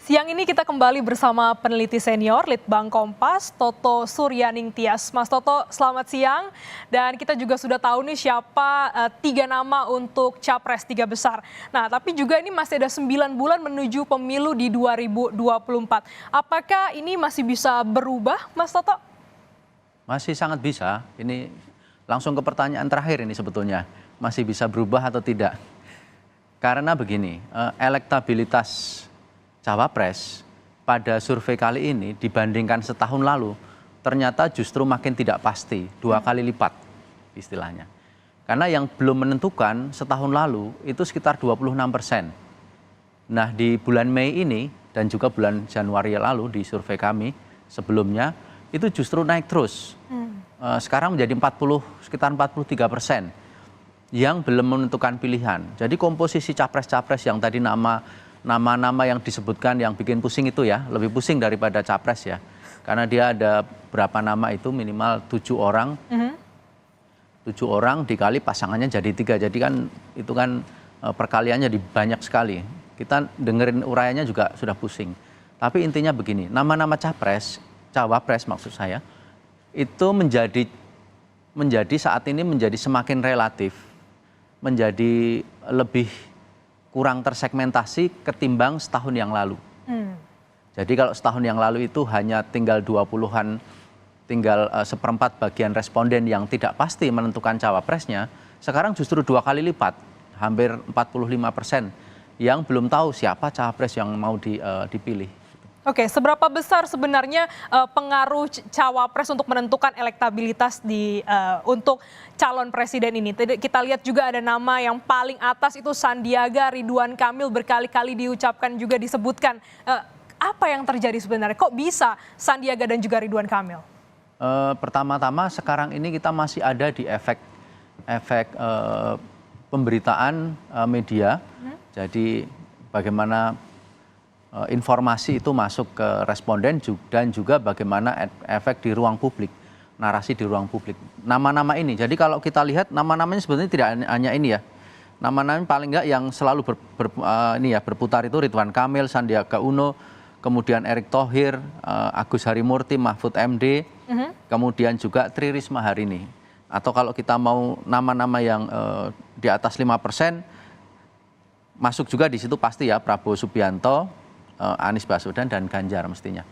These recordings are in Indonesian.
Siang ini kita kembali bersama peneliti senior Litbang Kompas, Toto Suryaning Tias. Mas Toto, selamat siang. Dan kita juga sudah tahu nih siapa 3 nama untuk Capres 3 besar. Nah, tapi juga ini masih ada 9 bulan menuju pemilu di 2024. Apakah ini masih bisa berubah, Mas Toto? Masih sangat bisa. Ini langsung ke pertanyaan terakhir ini sebetulnya. Masih bisa berubah atau tidak? Karena begini, elektabilitas Cawapres pada survei kali ini dibandingkan setahun lalu ternyata justru makin tidak pasti, 2 kali lipat istilahnya. Karena yang belum menentukan setahun lalu itu sekitar 26%. Nah, di bulan Mei ini dan juga bulan Januari lalu di survei kami sebelumnya itu justru naik terus. Sekarang menjadi sekitar 43% yang belum menentukan pilihan. Jadi komposisi capres-capres yang tadi nama-nama yang disebutkan yang bikin pusing itu ya, lebih pusing daripada capres ya. Karena dia ada berapa nama itu minimal 7 orang. 7 orang dikali pasangannya jadi 3. Jadi kan itu kan perkaliannya banyak sekali. Kita dengerin uraiannya juga sudah pusing. Tapi intinya begini, nama-nama cawapres maksud saya, itu menjadi saat ini menjadi semakin relatif, menjadi lebih kurang tersegmentasi ketimbang setahun yang lalu. Jadi kalau setahun yang lalu itu hanya tinggal 20-an, tinggal seperempat bagian responden yang tidak pasti menentukan cawapresnya, sekarang justru 2 kali lipat, hampir 45% yang belum tahu siapa cawapres yang mau dipilih. Oke, seberapa besar sebenarnya pengaruh cawapres untuk menentukan elektabilitas untuk calon presiden ini? Kita lihat juga ada nama yang paling atas itu Sandiaga, Ridwan Kamil berkali-kali diucapkan juga disebutkan. Apa yang terjadi sebenarnya? Kok bisa Sandiaga dan juga Ridwan Kamil? Pertama-tama sekarang ini kita masih ada di efek pemberitaan media. Jadi bagaimana informasi itu masuk ke responden dan juga bagaimana efek di ruang publik, narasi di ruang publik. Nama-nama ini, jadi kalau kita lihat nama-namanya sebetulnya tidak hanya ini ya. Nama-nama paling enggak yang selalu berputar itu Ridwan Kamil, Sandiaga Uno, kemudian Erick Thohir, Agus Harimurti, Mahfud MD, kemudian juga Tri Risma hari ini. Atau kalau kita mau nama-nama yang di atas 5%, masuk juga di situ pasti ya Prabowo Subianto, Anies Baswedan dan Ganjar mestinya.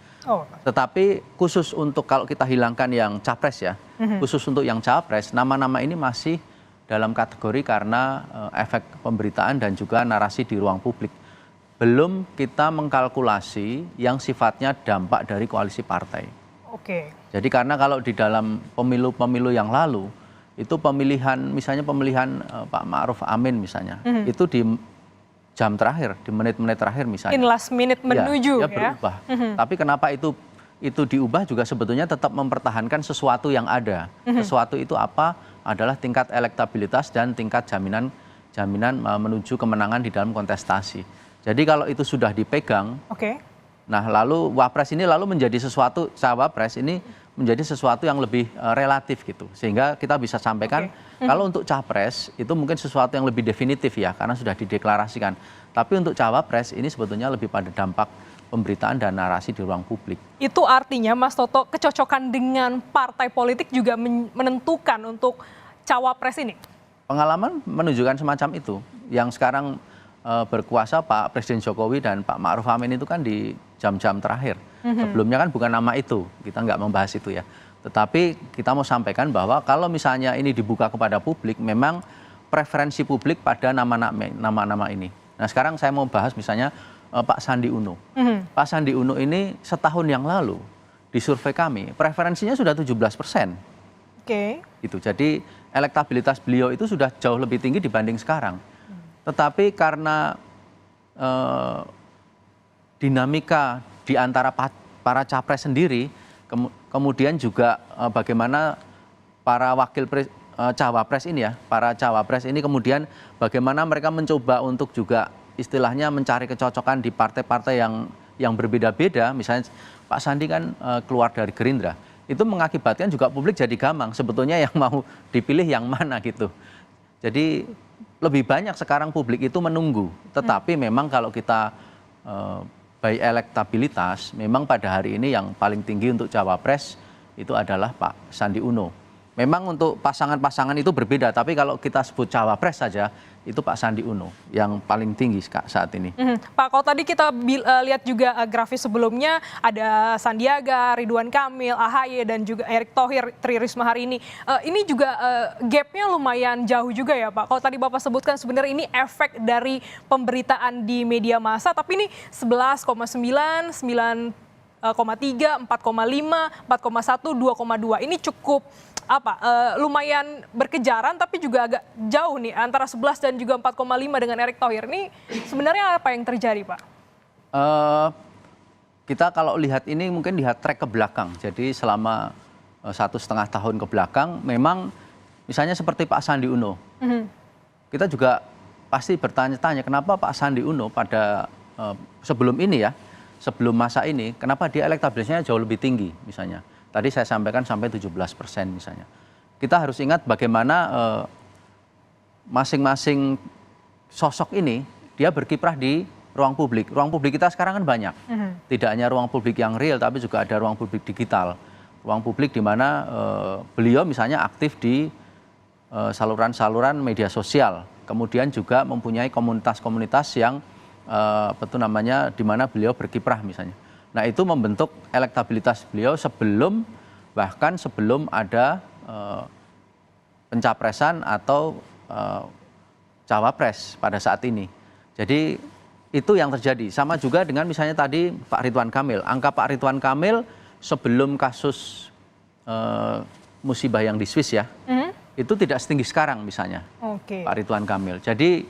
Tetapi khusus untuk kalau kita hilangkan yang capres ya, khusus untuk yang cawapres, nama-nama ini masih dalam kategori karena efek pemberitaan dan juga narasi di ruang publik. Belum kita mengkalkulasi yang sifatnya dampak dari koalisi partai. Jadi karena kalau di dalam pemilu-pemilu yang lalu, itu misalnya pemilihan Pak Ma'ruf Amin misalnya, itu di jam terakhir, di menit-menit terakhir misalnya. In last minute menuju ya. Berubah. Tapi kenapa itu diubah juga sebetulnya tetap mempertahankan sesuatu yang ada. Sesuatu itu apa? Adalah tingkat elektabilitas dan tingkat jaminan menuju kemenangan di dalam kontestasi. Jadi kalau itu sudah dipegang, nah lalu wapres ini menjadi sesuatu, cawapres ini menjadi sesuatu yang lebih relatif gitu. Sehingga kita bisa sampaikan kalau untuk capres itu mungkin sesuatu yang lebih definitif ya karena sudah dideklarasikan. Tapi untuk cawapres ini sebetulnya lebih pada dampak pemberitaan dan narasi di ruang publik. Itu artinya Mas Toto kecocokan dengan partai politik juga menentukan untuk cawapres ini? Pengalaman menunjukkan semacam itu. Yang sekarang berkuasa Pak Presiden Jokowi dan Pak Ma'ruf Amin itu kan di jam-jam terakhir. Sebelumnya kan bukan nama itu, kita nggak membahas itu ya. Tetapi kita mau sampaikan bahwa kalau misalnya ini dibuka kepada publik, memang preferensi publik pada nama-nama ini. Nah sekarang saya mau bahas misalnya Pak Sandi Uno. Pak Sandi Uno ini setahun yang lalu di survei kami, preferensinya sudah 17%. Gitu. Jadi elektabilitas beliau itu sudah jauh lebih tinggi dibanding sekarang. Tetapi karena dinamika di antara para capres sendiri, kemudian juga bagaimana para cawapres ini ya, para cawapres ini kemudian bagaimana mereka mencoba untuk juga istilahnya mencari kecocokan di partai-partai yang berbeda-beda. Misalnya Pak Sandi kan keluar dari Gerindra, itu mengakibatkan juga publik jadi gamang sebetulnya yang mau dipilih yang mana gitu. Jadi lebih banyak sekarang publik itu menunggu, tetapi memang kalau kita by elektabilitas, memang pada hari ini yang paling tinggi untuk cawapres itu adalah Pak Sandi Uno. Memang untuk pasangan-pasangan itu berbeda, tapi kalau kita sebut cawapres saja, itu Pak Sandi Uno yang paling tinggi saat ini. Pak, kalau tadi kita lihat juga grafis sebelumnya, ada Sandiaga, Ridwan Kamil, AHY, dan juga Erick Thohir, Tri Risma hari ini. Ini juga gapnya lumayan jauh juga ya Pak. Kalau tadi Bapak sebutkan sebenarnya ini efek dari pemberitaan di media massa, tapi ini 11,9, 9,3, 4,5, 4,1, 2,2. Ini cukup lumayan berkejaran, tapi juga agak jauh nih antara 11 dan juga 4,5 dengan Erick Thohir. Ini sebenarnya apa yang terjadi, Pak? Kita kalau lihat ini mungkin lihat track ke belakang. Jadi selama 1,5 tahun ke belakang, memang misalnya seperti Pak Sandi Uno, kita juga pasti bertanya-tanya kenapa Pak Sandi Uno pada sebelum ini ya, sebelum masa ini, kenapa dia elektabilitasnya jauh lebih tinggi misalnya. Tadi saya sampaikan sampai 17% misalnya. Kita harus ingat bagaimana masing-masing sosok ini dia berkiprah di ruang publik. Ruang publik kita sekarang kan banyak. Tidak hanya ruang publik yang real, tapi juga ada ruang publik digital. Ruang publik di mana beliau misalnya aktif di saluran-saluran media sosial. Kemudian juga mempunyai komunitas-komunitas yang di mana beliau berkiprah misalnya. Nah itu membentuk elektabilitas beliau bahkan sebelum ada pencapresan atau cawapres pada saat ini. Jadi itu yang terjadi. Sama juga dengan misalnya tadi Pak Ridwan Kamil. Angka Pak Ridwan Kamil sebelum kasus musibah yang di Swiss ya, itu tidak setinggi sekarang misalnya Pak Ridwan Kamil. Jadi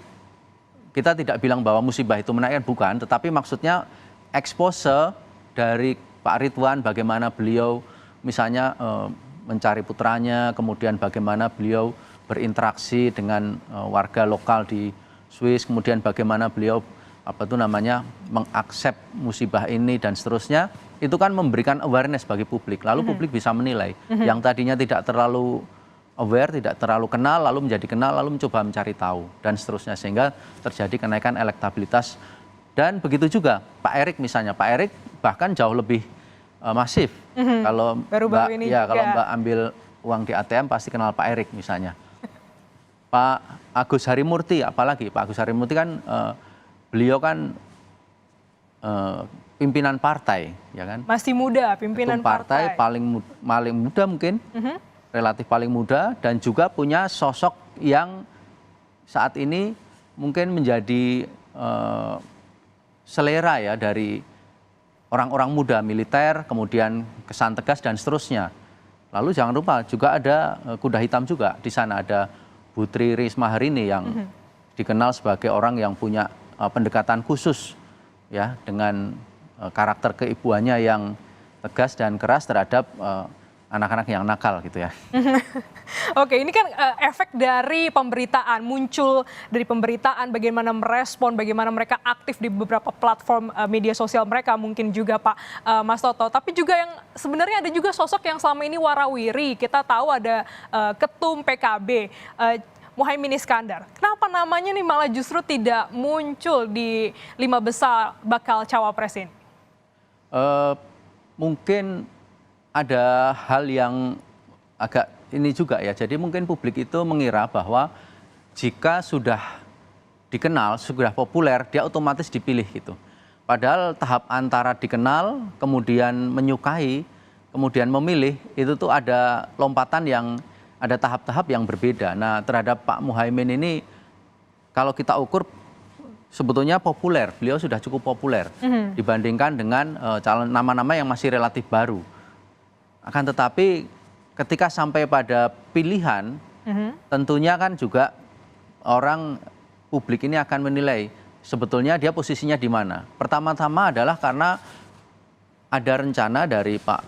kita tidak bilang bahwa musibah itu menaikkan, bukan. Tetapi maksudnya expose dari Pak Ridwan, bagaimana beliau misalnya mencari putranya, kemudian bagaimana beliau berinteraksi dengan warga lokal di Swiss, kemudian bagaimana beliau mengaksep musibah ini dan seterusnya, itu kan memberikan awareness bagi publik. Lalu publik bisa menilai. Yang tadinya tidak terlalu aware, tidak terlalu kenal, lalu menjadi kenal, lalu mencoba mencari tahu dan seterusnya, sehingga terjadi kenaikan elektabilitas. Dan begitu juga Pak Erick misalnya, Pak Erick bahkan jauh lebih masif. Kalau Mbak ambil uang di ATM pasti kenal Pak Erick misalnya. Pak Agus Harimurti, apalagi Pak Agus Harimurti kan beliau kan pimpinan partai, ya kan? Masih muda, pimpinan partai. Paling muda mungkin, relatif paling muda, dan juga punya sosok yang saat ini mungkin menjadi selera ya dari orang-orang muda, militer, kemudian kesan tegas dan seterusnya. Lalu jangan lupa juga ada kuda hitam juga di sana, ada Bu Tri Risma hari ini yang dikenal sebagai orang yang punya pendekatan khusus ya dengan karakter keibuannya yang tegas dan keras terhadap anak-anak yang nakal gitu ya. Oke, ini kan efek dari pemberitaan, muncul dari pemberitaan, bagaimana merespon, bagaimana mereka aktif di beberapa platform media sosial mereka, mungkin juga Pak Mas Toto. Tapi juga yang sebenarnya ada juga sosok yang selama ini warawiri. Kita tahu ada ketum PKB, Muhaimin Iskandar. Kenapa namanya nih malah justru tidak muncul di 5 besar bakal cawapres ini? Mungkin ada hal yang agak ini juga ya, jadi mungkin publik itu mengira bahwa jika sudah dikenal, sudah populer, dia otomatis dipilih gitu. Padahal tahap antara dikenal, kemudian menyukai, kemudian memilih, itu tuh ada lompatan yang, ada tahap-tahap yang berbeda. Nah terhadap Pak Muhaimin ini, kalau kita ukur sebetulnya populer, beliau sudah cukup populer dibandingkan dengan calon nama-nama yang masih relatif baru. Akan tetapi ketika sampai pada pilihan, tentunya kan juga orang publik ini akan menilai sebetulnya dia posisinya di mana. Pertama-tama adalah karena ada rencana dari Pak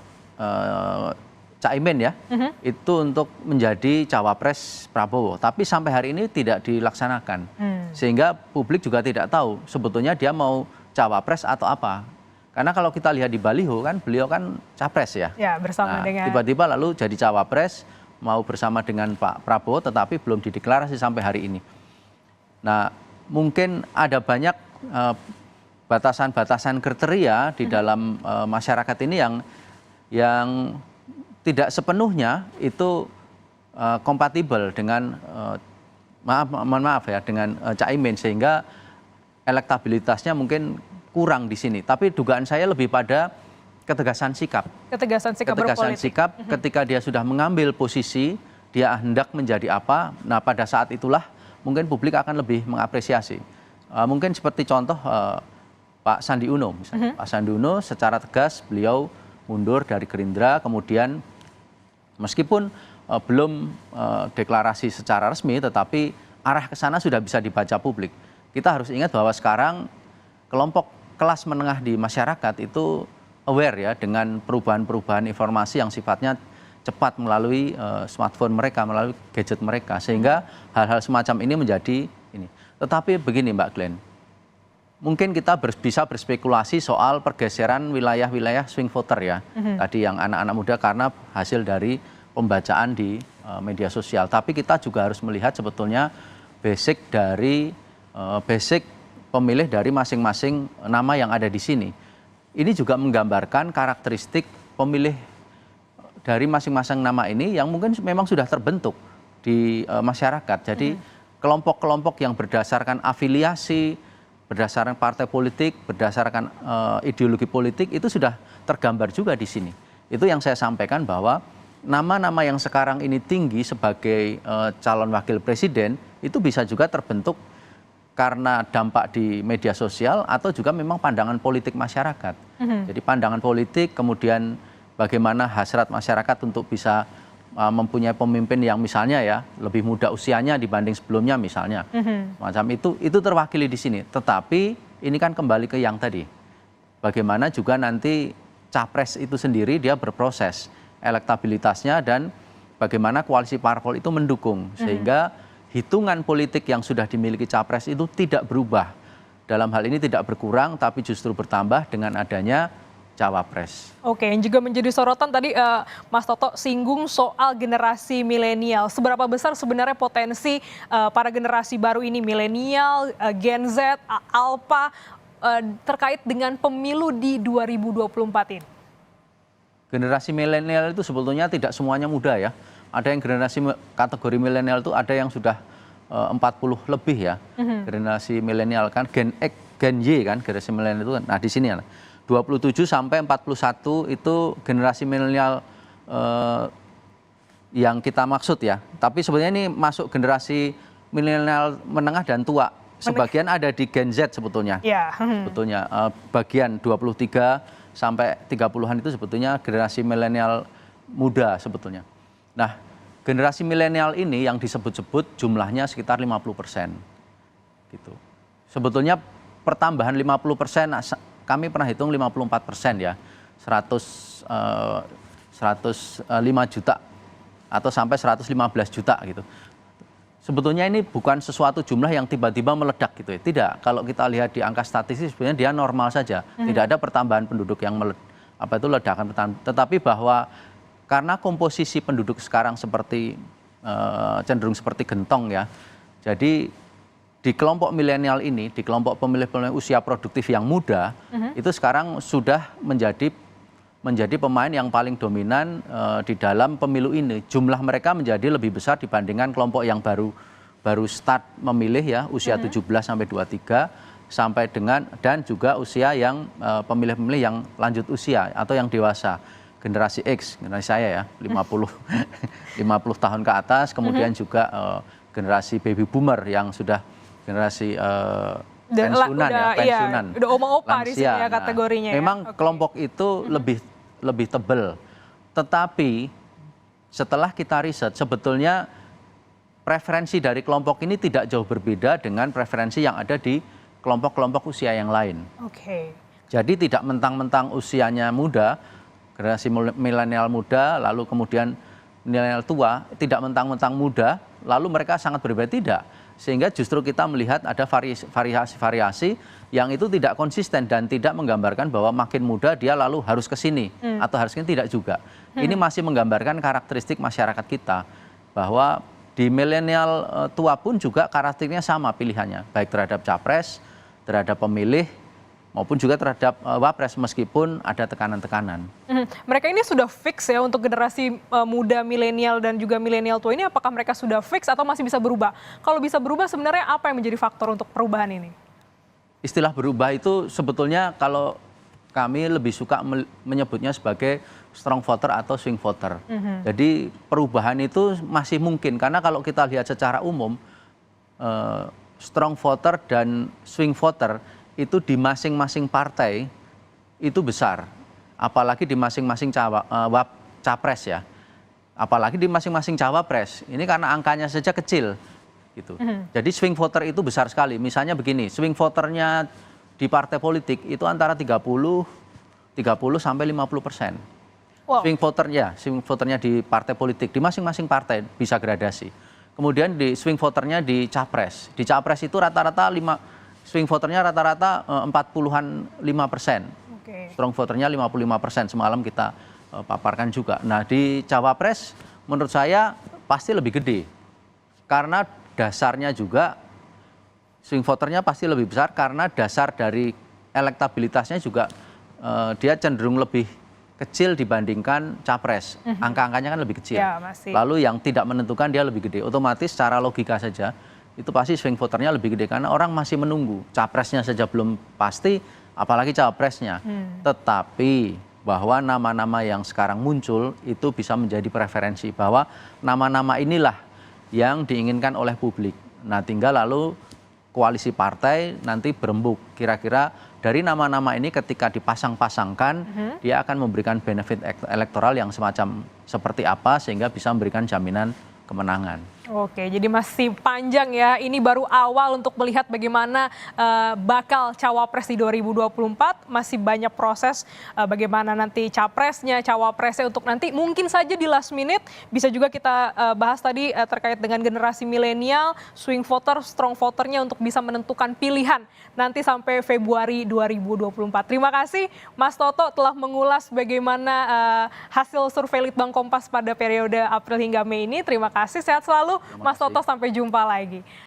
Caimin ya, itu untuk menjadi cawapres Prabowo. Tapi sampai hari ini tidak dilaksanakan. Sehingga publik juga tidak tahu sebetulnya dia mau cawapres atau apa. Karena kalau kita lihat di baliho kan beliau kan capres ya. Ya, bersama dengan. Tiba-tiba lalu jadi cawapres mau bersama dengan Pak Prabowo tetapi belum dideklarasi sampai hari ini. Nah mungkin ada banyak batasan-batasan kriteria di dalam masyarakat ini yang tidak sepenuhnya itu kompatibel dengan mohon maaf ya dengan Caimin, sehingga elektabilitasnya mungkin kurang di sini. Tapi dugaan saya lebih pada ketegasan sikap. Ketegasan sikap Ketegasan berpolitik. sikap ketika dia sudah mengambil posisi, dia hendak menjadi apa. Nah, pada saat itulah mungkin publik akan lebih mengapresiasi. Mungkin seperti contoh Pak Sandi Uno misalnya. Pak Sandi Uno secara tegas beliau mundur dari Gerindra, kemudian meskipun belum deklarasi secara resmi, tetapi arah ke sana sudah bisa dibaca publik. Kita harus ingat bahwa sekarang kelompok kelas menengah di masyarakat itu aware ya dengan perubahan-perubahan informasi yang sifatnya cepat melalui smartphone mereka, melalui gadget mereka, sehingga hal-hal semacam ini menjadi ini. Tetapi begini Mbak Glenn, mungkin kita bisa berspekulasi soal pergeseran wilayah-wilayah swing voter ya, tadi yang anak-anak muda karena hasil dari pembacaan di media sosial. Tapi kita juga harus melihat sebetulnya basic pemilih dari masing-masing nama yang ada di sini. Ini juga menggambarkan karakteristik pemilih dari masing-masing nama ini yang mungkin memang sudah terbentuk di masyarakat. Jadi kelompok-kelompok yang berdasarkan afiliasi, berdasarkan partai politik, berdasarkan ideologi politik itu sudah tergambar juga di sini. Itu yang saya sampaikan bahwa nama-nama yang sekarang ini tinggi sebagai calon wakil presiden itu bisa juga terbentuk karena dampak di media sosial atau juga memang pandangan politik masyarakat. Jadi pandangan politik, kemudian bagaimana hasrat masyarakat untuk bisa mempunyai pemimpin yang misalnya ya lebih muda usianya dibanding sebelumnya misalnya. Macam itu terwakili di sini. Tetapi ini kan kembali ke yang tadi. Bagaimana juga nanti capres itu sendiri dia berproses elektabilitasnya dan bagaimana koalisi parpol itu mendukung sehingga hitungan politik yang sudah dimiliki capres itu tidak berubah. Dalam hal ini tidak berkurang tapi justru bertambah dengan adanya cawapres. Oke, yang juga menjadi sorotan tadi Mas Toto singgung soal generasi milenial. Seberapa besar sebenarnya potensi para generasi baru ini, milenial, Gen Z, Alpha, terkait dengan pemilu di 2024 ini? Generasi milenial itu sebetulnya tidak semuanya muda ya. Ada yang generasi kategori milenial itu ada yang sudah 40 lebih ya. Generasi milenial kan Gen X, Gen Y kan generasi milenial itu kan. Nah di sini ya 27 sampai 41 itu generasi milenial yang kita maksud ya. Tapi sebenarnya ini masuk generasi milenial menengah dan tua. Sebagian ada di Gen Z sebetulnya. Ya. Sebetulnya bagian 23 sampai 30-an itu sebetulnya generasi milenial muda sebetulnya. Nah, generasi milenial ini yang disebut-sebut jumlahnya sekitar 50%. Gitu. Sebetulnya pertambahan 50%, kami pernah hitung 54% ya. 105 juta atau sampai 115 juta gitu. Sebetulnya ini bukan sesuatu jumlah yang tiba-tiba meledak gitu ya. Tidak, kalau kita lihat di angka statistik sebenarnya dia normal saja. Tidak ada pertambahan penduduk yang ledakan. Tetapi bahwa karena komposisi penduduk sekarang seperti cenderung seperti gentong ya. Jadi di kelompok milenial ini, di kelompok pemilih-pemilih usia produktif yang muda, itu sekarang sudah menjadi pemain yang paling dominan di dalam pemilu ini. Jumlah mereka menjadi lebih besar dibandingkan kelompok yang baru start memilih ya, usia 17 sampai 23 sampai dengan dan juga usia yang pemilih-pemilih yang lanjut usia atau yang dewasa. Generasi X, generasi saya ya, 50 tahun ke atas, kemudian juga generasi baby boomer yang sudah generasi pensiunan ya, pensiunan. Iya, udah oma-opa di sini ya kategorinya. Nah, memang kelompok itu lebih tebal. Tetapi setelah kita riset sebetulnya preferensi dari kelompok ini tidak jauh berbeda dengan preferensi yang ada di kelompok-kelompok usia yang lain. Oke. Jadi tidak mentang-mentang usianya muda, generasi milenial muda, lalu kemudian milenial tua, tidak mentang-mentang muda, lalu mereka sangat berbeda, tidak. Sehingga justru kita melihat ada variasi-variasi yang itu tidak konsisten dan tidak menggambarkan bahwa makin muda dia lalu harus ke sini atau harus ini, tidak juga. Ini masih menggambarkan karakteristik masyarakat kita bahwa di milenial tua pun juga karakteristiknya sama pilihannya, baik terhadap capres, terhadap pemilih, maupun juga terhadap Wapres meskipun ada tekanan-tekanan. Mereka ini sudah fix ya untuk generasi muda milenial dan juga milenial tua ini, apakah mereka sudah fix atau masih bisa berubah? Kalau bisa berubah sebenarnya apa yang menjadi faktor untuk perubahan ini? Istilah berubah itu sebetulnya kalau kami lebih suka menyebutnya sebagai strong voter atau swing voter. Jadi perubahan itu masih mungkin karena kalau kita lihat secara umum strong voter dan swing voter itu di masing-masing partai itu besar, apalagi di masing-masing capres ya, apalagi di masing-masing cawapres. Ini karena angkanya saja kecil, gitu. Jadi swing voter itu besar sekali. Misalnya begini, swing voternya di partai politik itu antara 30 sampai 50%. Wow. Swing voternya di partai politik di masing-masing partai bisa gradasi. Kemudian di swing voternya di capres. Di capres itu rata-rata swing voternya rata-rata 40-an 5%. Strong voternya 55%, semalam kita paparkan juga. Nah di cawapres menurut saya pasti lebih gede. Karena dasarnya juga swing voternya pasti lebih besar karena dasar dari elektabilitasnya juga dia cenderung lebih kecil dibandingkan capres. Angka-angkanya kan lebih kecil. Ya, masih. Lalu yang tidak menentukan dia lebih gede. Otomatis secara logika saja itu pasti swing voternya lebih gede karena orang masih menunggu. Capresnya saja belum pasti, apalagi capresnya. Tetapi bahwa nama-nama yang sekarang muncul itu bisa menjadi preferensi. Bahwa nama-nama inilah yang diinginkan oleh publik. Nah tinggal lalu koalisi partai nanti berembuk. Kira-kira dari nama-nama ini ketika dipasang-pasangkan, dia akan memberikan benefit elektoral yang semacam seperti apa sehingga bisa memberikan jaminan kemenangan. Oke, jadi masih panjang ya. Ini baru awal untuk melihat bagaimana bakal cawapres di 2024. Masih banyak proses bagaimana nanti capresnya, cawapresnya untuk nanti mungkin saja di last minute. Bisa juga kita bahas tadi terkait dengan generasi milenial, swing voter, strong voternya untuk bisa menentukan pilihan nanti sampai Februari 2024. Terima kasih Mas Toto telah mengulas bagaimana hasil survei Litbang Kompas pada periode April hingga Mei ini. Terima kasih, sehat selalu Mas Toto, sampai jumpa lagi.